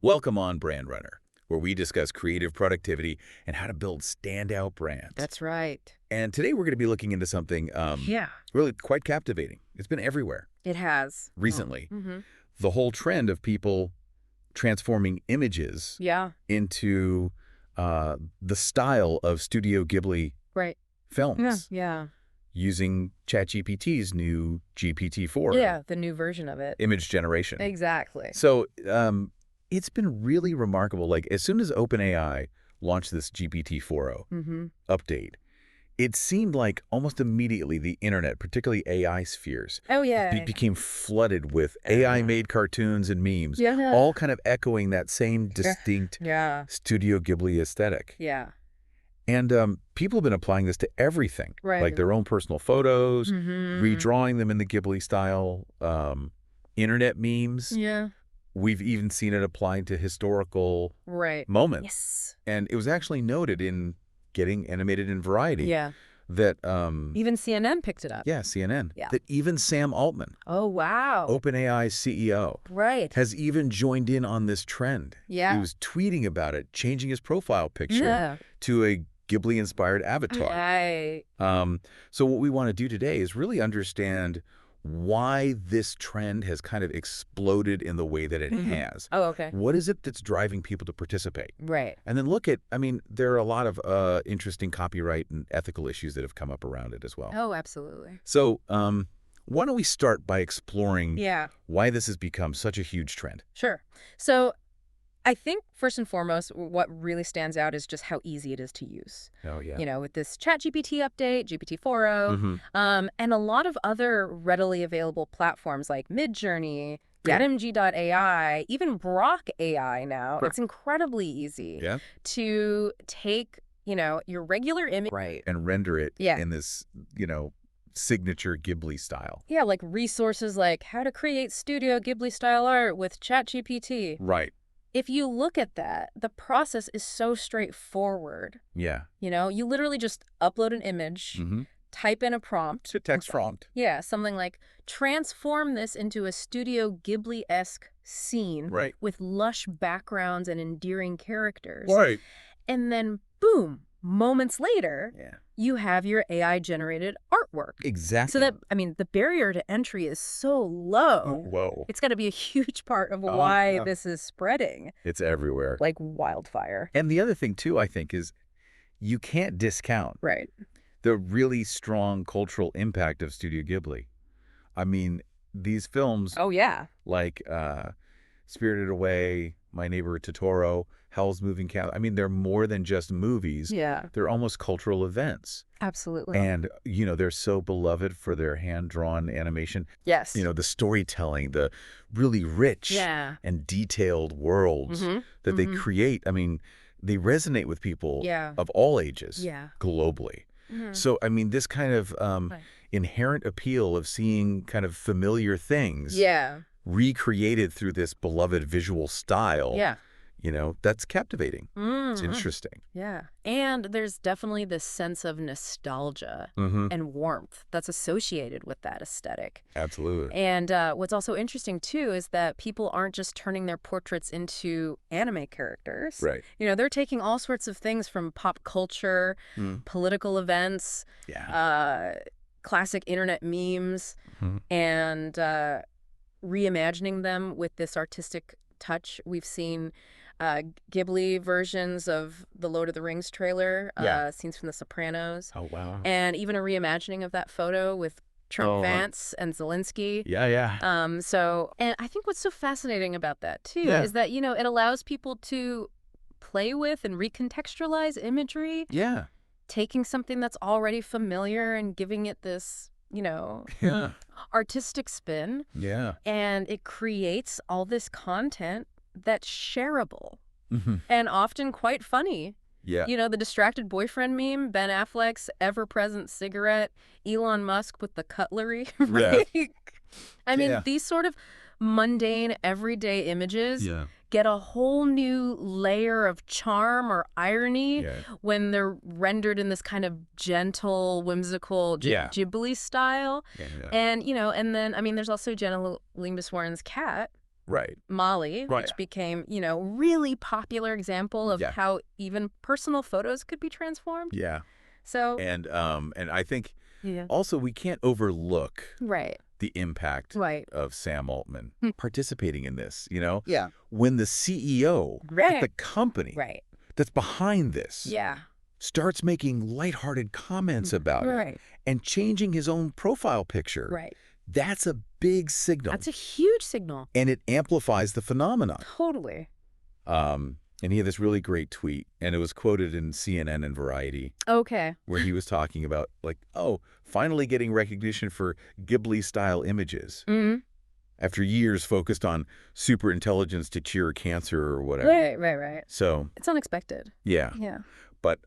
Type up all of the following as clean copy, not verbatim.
Welcome on Brand Runner, where we discuss creative productivity and how to build standout brands. That's right. And today we're going to be looking into something Yeah, really quite captivating. It's been everywhere it has. recently. Mm-hmm. The whole trend of people transforming images Yeah, into the style of Studio Ghibli right. films Yeah. using ChatGPT's new GPT-4 Yeah, the new version of it. image generation. Exactly. So it's been really remarkable. Like, as soon as OpenAI launched this GPT-4o Mm-hmm. update, it seemed like almost immediately the internet, particularly AI spheres, Oh, yeah. became flooded with AI-made cartoons and memes, Yeah. all kind of echoing that same distinct Yeah. Studio Ghibli aesthetic. Yeah. And people have been applying this to everything, Right. like their own personal photos, Mm-hmm. redrawing them in the Ghibli style, internet memes. Yeah. We've even seen it applied to historical Right. moments. Yes. And it was actually noted in Getting Animated in Variety Yeah. that, Even CNN picked it up. yeah, CNN, Yeah. that even Sam Altman, Oh, wow. OpenAI's CEO, Right. has even joined in on this trend. Yeah. He was tweeting about it, changing his profile picture Yeah. to a Ghibli-inspired avatar. Right. So what we want to do today is really understand why this trend has kind of exploded in the way that it has. Oh, okay. What is it that's driving people to participate? Right. And then look at, I mean, there are a lot of interesting copyright and ethical issues that have come up around it as well. Oh, absolutely. So why don't we start by exploring Yeah. why this has become such a huge trend? Sure. So I think first and foremost, what really stands out is just how easy it is to use. Oh, yeah. You know, with this ChatGPT update, GPT-4o, and a lot of other readily available platforms like MidJourney, Yeah. GetMG.ai, even BrockAI now. Sure. It's incredibly easy Yeah. to take, your regular image. Right. And render it Yeah. in this, signature Ghibli style. Yeah, like resources like how to create Studio Ghibli-style art with ChatGPT. Right. If you look at that, the process is so straightforward. Yeah. You literally just upload an image, type in a prompt. It's a text prompt. Yeah, something like, transform this into a Studio Ghibli-esque scene Right. with lush backgrounds and endearing characters. Right. And then, boom, moments later, Yeah. you have your AI-generated artwork. Exactly. So that, the barrier to entry is so low. Whoa. It's got to be a huge part of why yeah. this is spreading It's everywhere. like wildfire. And the other thing, too, I think, is you can't discount Right. the really strong cultural impact of Studio Ghibli. I mean, these films Oh, yeah. like Spirited Away, My Neighbor Totoro, Howl's Moving Castle, I mean, they're more than just movies. Yeah, They're almost cultural events. absolutely. And, they're so beloved for their hand-drawn animation. Yes. The storytelling, the really rich Yeah. and detailed worlds that they create. I mean, they resonate with people Yeah. of all ages Yeah. globally. Mhm. So, I mean, this kind of Right. inherent appeal of seeing kind of familiar things Yeah. recreated through this beloved visual style, Yeah. that's captivating. It's Mhm. interesting. Yeah. And there's definitely this sense of nostalgia and warmth that's associated with that aesthetic. Absolutely. And what's also interesting, too, is that people aren't just turning their portraits into anime characters. Right. They're taking all sorts of things from pop culture, political events, Yeah. classic internet memes, and reimagining them with this artistic touch. We've seen Ghibli versions of the Lord of the Rings trailer, Yeah. scenes from The Sopranos, Oh, wow. and even a reimagining of that photo with Trump, Oh, Vance, and Zelensky. Yeah, yeah. And I think what's so fascinating about that, too, Yeah. is that, it allows people to play with and recontextualize imagery, Yeah. taking something that's already familiar and giving it this, Yeah. artistic spin. Yeah. And it creates all this content that's shareable Mm-hmm. and often quite funny. Yeah. The distracted boyfriend meme, Ben Affleck's ever-present cigarette, Elon Musk with the cutlery. Right? I mean, Yeah. these sort of mundane, everyday images Yeah. get a whole new layer of charm or irony Yeah. when they're rendered in this kind of gentle, whimsical Yeah. Ghibli style. Yeah. And, and then, there's also Jenna Limbus-Warren's cat, Right. Molly, Right. which became, really popular example of Yeah. how even personal photos could be transformed. Yeah. So, And I think yeah. also we can't overlook Right. the impact Right. of Sam Altman Hmm. participating in this, Yeah. When the CEO at Right. the company Right. that's behind this Yeah. starts making lighthearted comments about it Right. and changing his own profile picture, Right. that's a big signal. That's a huge signal. And it amplifies the phenomenon. Totally. And he had this really great tweet, and it was quoted in CNN and Variety, Okay. where he was talking about, like, oh, finally getting recognition for Ghibli-style images Mm-hmm. after years focused on superintelligence to cure cancer or whatever. Right. So, It's unexpected. yeah. Yeah. But,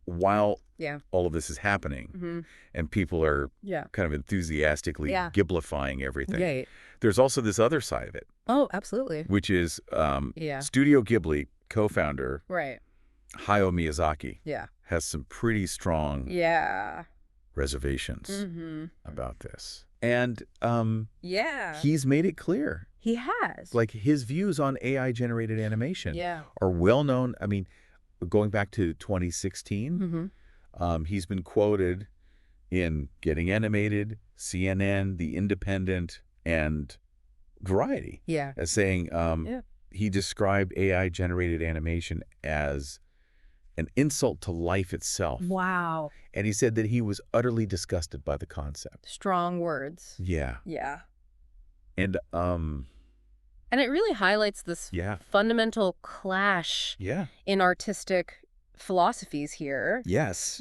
while Yeah. all of this is happening Mm-hmm. and people are Yeah. kind of enthusiastically Yeah. Ghiblifying everything, Right. there's also this other side of it, Oh, absolutely. which is Yeah. Studio Ghibli co-founder Right. Hayao Miyazaki Yeah. has some pretty strong Yeah. reservations Mm-hmm. about this. And Yeah. he's made it clear, He has. like his views on AI-generated animation Yeah. are well known. I mean, going back to 2016, Mm-hmm. he's been quoted in Getting Animated, CNN, The Independent, and Variety Yeah. as saying Yeah. he described AI-generated animation as an insult to life itself. Wow. And he said that he was utterly disgusted by the concept. Strong words. Yeah. Yeah. And And it really highlights this yeah. fundamental clash Yeah. in artistic philosophies here. Yes.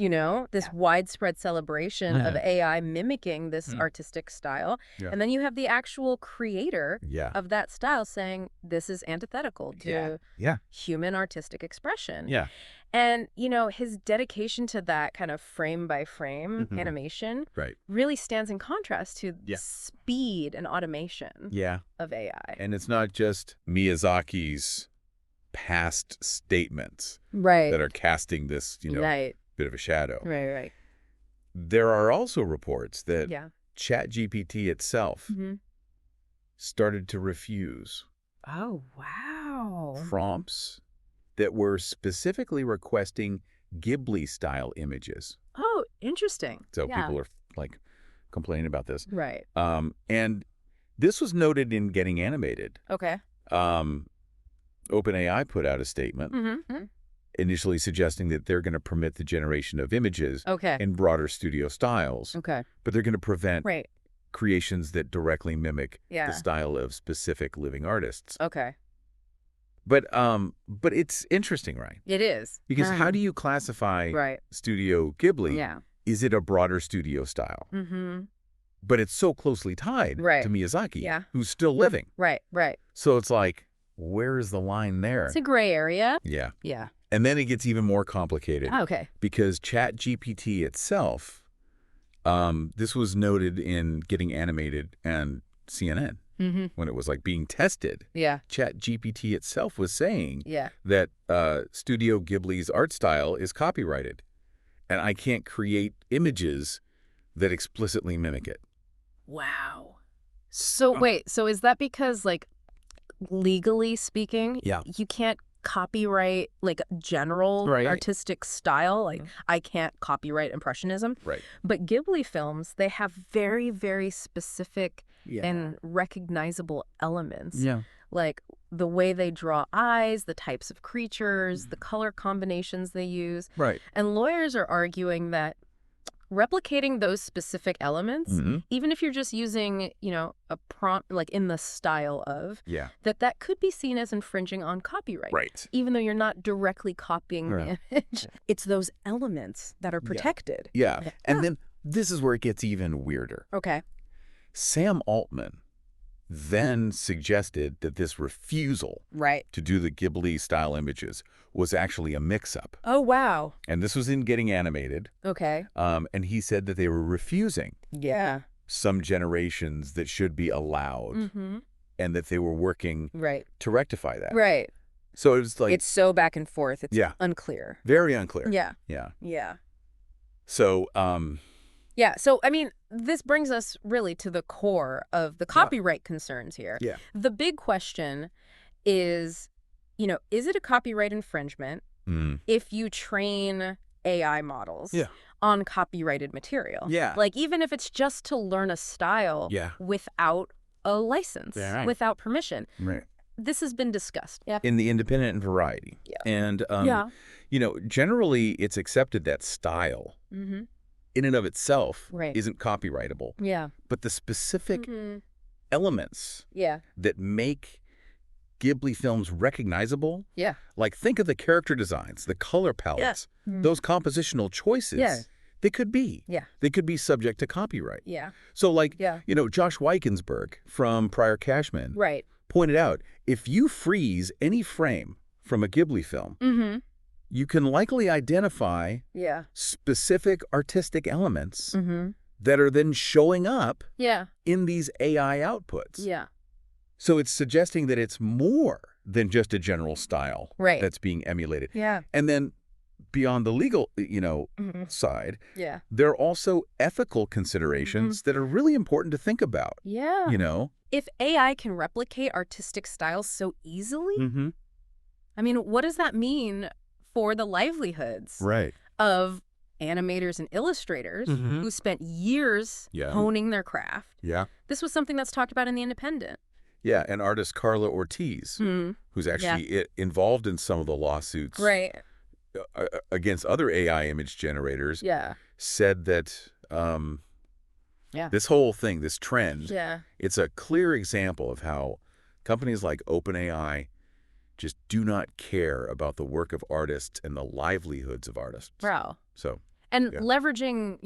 This widespread celebration of Yeah. AI mimicking this artistic style. Yeah. And then you have the actual creator Yeah. of that style saying this is antithetical to Yeah. human artistic expression. Yeah. And, his dedication to that kind of frame by frame animation Right. really stands in contrast to the Yeah. speed and automation Yeah. of AI. And it's not just Miyazaki's past statements Right. that are casting this, Right. bit of a shadow. Right. There are also reports that Yeah. ChatGPT itself Mm-hmm. started to refuse Oh, wow. prompts that were specifically requesting Ghibli-style images. Oh, interesting. So Yeah. people are like complaining about this. Right. And this was noted in Getting Animated. Okay. OpenAI put out a statement Mm-hmm. initially suggesting that they're going to permit the generation of images Okay. in broader studio styles, Okay. but they're going to prevent Right. creations that directly mimic Yeah. the style of specific living artists. Okay. But it's interesting, right? It is. Because how do you classify Right. Studio Ghibli? Yeah. Is it a broader studio style? Mm-hmm. But it's so closely tied Right. to Miyazaki, Yeah. who's still living. Right. So it's like, where is the line there? It's a gray area. Yeah. Yeah. And then it gets even more complicated Okay. because ChatGPT itself, this was noted in Getting Animated and CNN Mm-hmm. when it was like being tested. Yeah. ChatGPT itself was saying Yeah. that Studio Ghibli's art style is copyrighted, and I can't create images that explicitly mimic it. Wow. So wait, so is that because legally speaking, Yeah. you can't copyright general Right. artistic style? I can't copyright Impressionism. Right. But Ghibli films, they have very, very specific and recognizable elements. Yeah. Like the way they draw eyes, the types of creatures, the color combinations they use. Right. And lawyers are arguing that replicating those specific elements, Mhm. even if you're just using, a prompt in the style of, Yeah. that could be seen as infringing on copyright. Right. Even though you're not directly copying the image. It's those elements that are protected. Yeah. And then this is where it gets even weirder. Okay. Sam Altman then suggested that this refusal Right. to do the Ghibli-style images was actually a mix-up. Oh, wow. And this was in Getting Animated. Okay. And he said that they were refusing Yeah. some generations that should be allowed Mm-hmm. and that they were working Right. to rectify that. Right. So it was like It's so back and forth. It's Yeah. unclear. very unclear. Yeah. Yeah. Yeah. So, Yeah. So, I mean, this brings us really to the core of the copyright concerns here. Yeah. The big question is, is it a copyright infringement if you train AI models on copyrighted material? Yeah. Like, even if it's just to learn a style without a license, without permission. Right. This has been discussed. Yeah. In the Independent and Variety. Yeah. And, generally it's accepted that style in and of itself isn't copyrightable. Yeah. But the specific elements that make Ghibli films recognizable, like think of the character designs, the color palettes, those compositional choices, they could be. They could be subject to copyright. So like, Josh Weichensberg from Prior Cashman pointed out, if you freeze any frame from a Ghibli film, you can likely identify specific artistic elements that are then showing up in these AI outputs. So it's suggesting that it's more than just a general style that's being emulated. And then beyond the legal, side, there are also ethical considerations that are really important to think about. If AI can replicate artistic styles so easily, I mean, what does that mean for the livelihoods of animators and illustrators who spent years honing their craft? This was something that's talked about in The Independent. Yeah, and artist Carla Ortiz, who's actually involved in some of the lawsuits against other AI image generators, said that this whole thing, this trend, it's a clear example of how companies like OpenAI just do not care about the work of artists and the livelihoods of artists. And leveraging,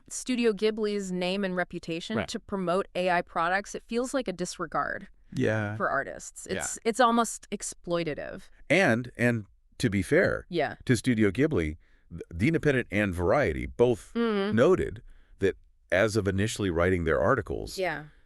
Studio Ghibli's name and reputation to promote AI products, it feels like a disregard for artists. It's almost exploitative. And to be fair to Studio Ghibli, The Independent and Variety both noted that as of initially writing their articles,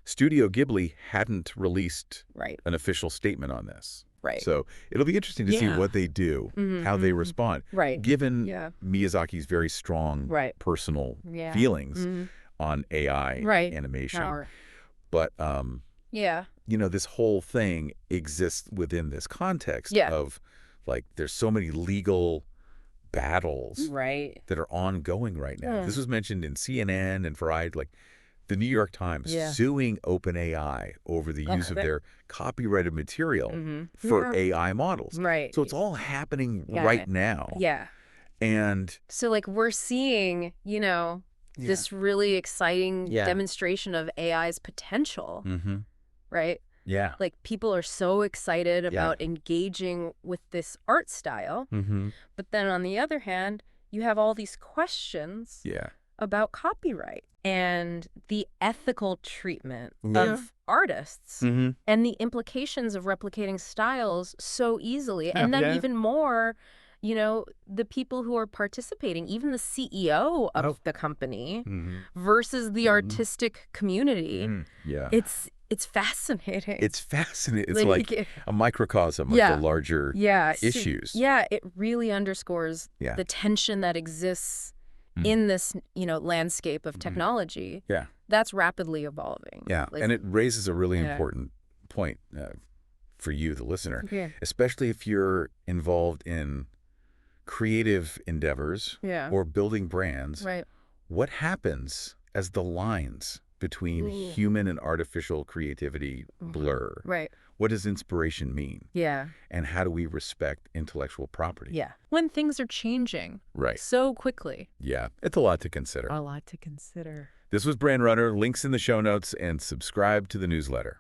Studio Ghibli hadn't released an official statement on this. So it'll be interesting to see what they do, how they respond, given Miyazaki's very strong personal feelings on AI animation. But, this whole thing exists within this context of, like, there's so many legal battles that are ongoing right now. This was mentioned in CNN and Variety, like, the New York Times suing OpenAI over the use of their copyrighted material for AI models. So it's all happening right now. And so, like, we're seeing, this really exciting demonstration of AI's potential, right? Like, people are so excited about engaging with this art style. But then on the other hand, you have all these questions about copyright and the ethical treatment of artists and the implications of replicating styles so easily. And then even more, the people who are participating, even the CEO of the company versus the artistic community. It's fascinating. It's fascinating. It's like a microcosm of the larger issues. It really underscores the tension that exists in this, landscape of technology that's rapidly evolving. And it raises a really important point for you, the listener, especially if you're involved in creative endeavors or building brands. What happens as the lines between human and artificial creativity blur? What does inspiration mean? And how do we respect intellectual property? When things are changing so quickly. It's a lot to consider. A lot to consider. This was Brand Runner. Links in the show notes, and subscribe to the newsletter.